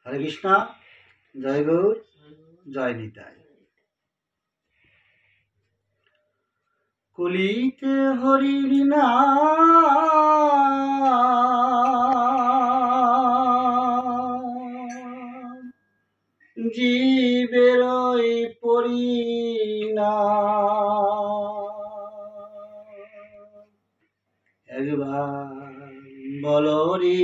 হরে কৃষ্ণ, জয় গৌর, জয় নিতাই। কলিতে হরির নাম, জীবের ওই পরিণাম। একবার বলো রে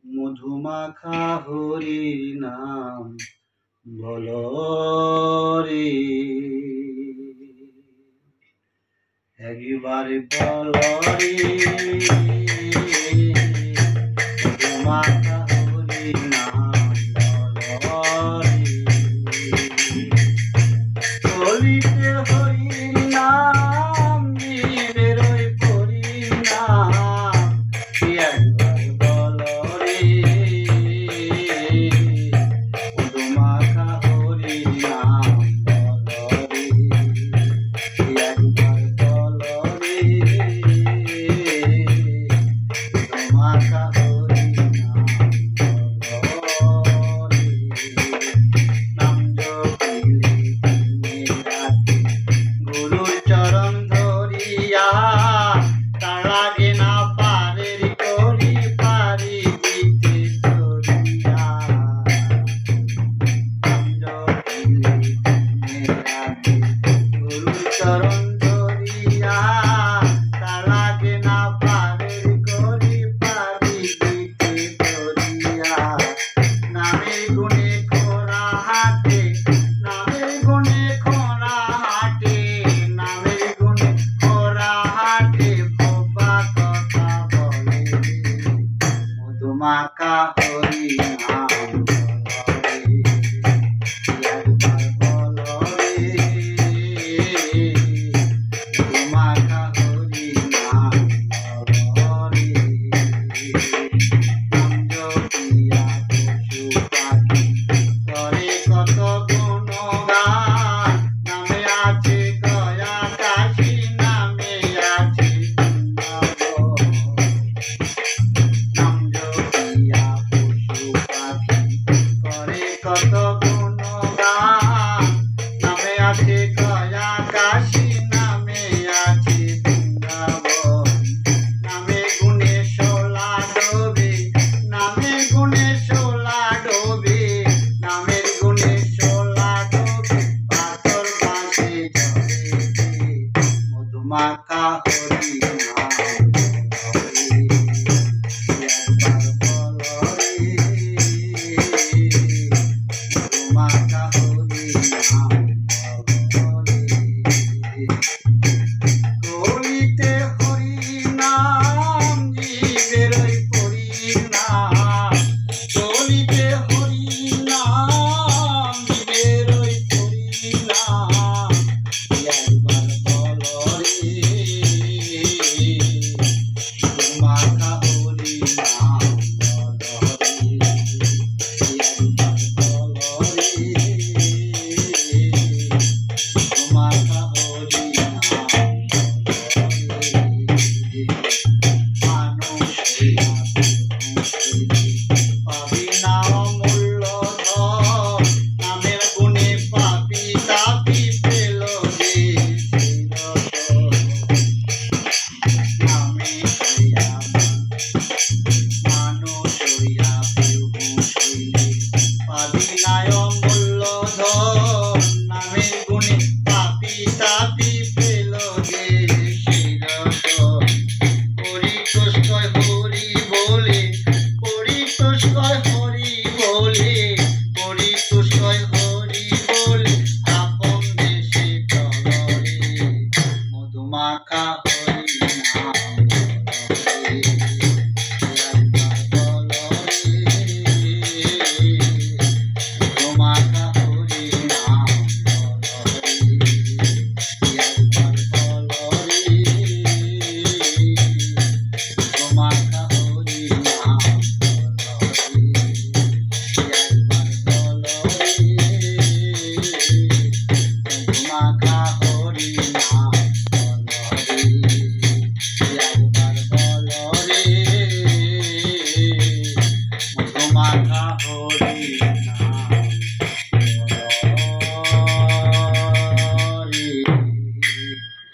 মধুমাখা হরির নাম বলো রে, একবার বলো রে মধুমাখা হরির নাম বলো রে। কলিতে হরির নাম, জীবের ওই পরিণাম। একবার বলো রে মধুমাখা হরির নাম বলো রে, একবার বলো রে মধুমাখা হরির নাম বলো রে। নাম জপিলে দিনে রাতে গুরুর চরণ ধরিয়া, তার লাগে না পারের করি পারি দিতে ধরিয়া। নাম জপিলে দিনে রাতে গুরুর চরণ ধরিয়া, তার লাগে না পারের করি পারি দিতে ধরিয়া। নামে গুণে খোরা হাটে, নামের গুণে খোরা হাটে, নামের গুণে খোরা হাটে, বোবা কথা বলে মধুমাখা হরির নাম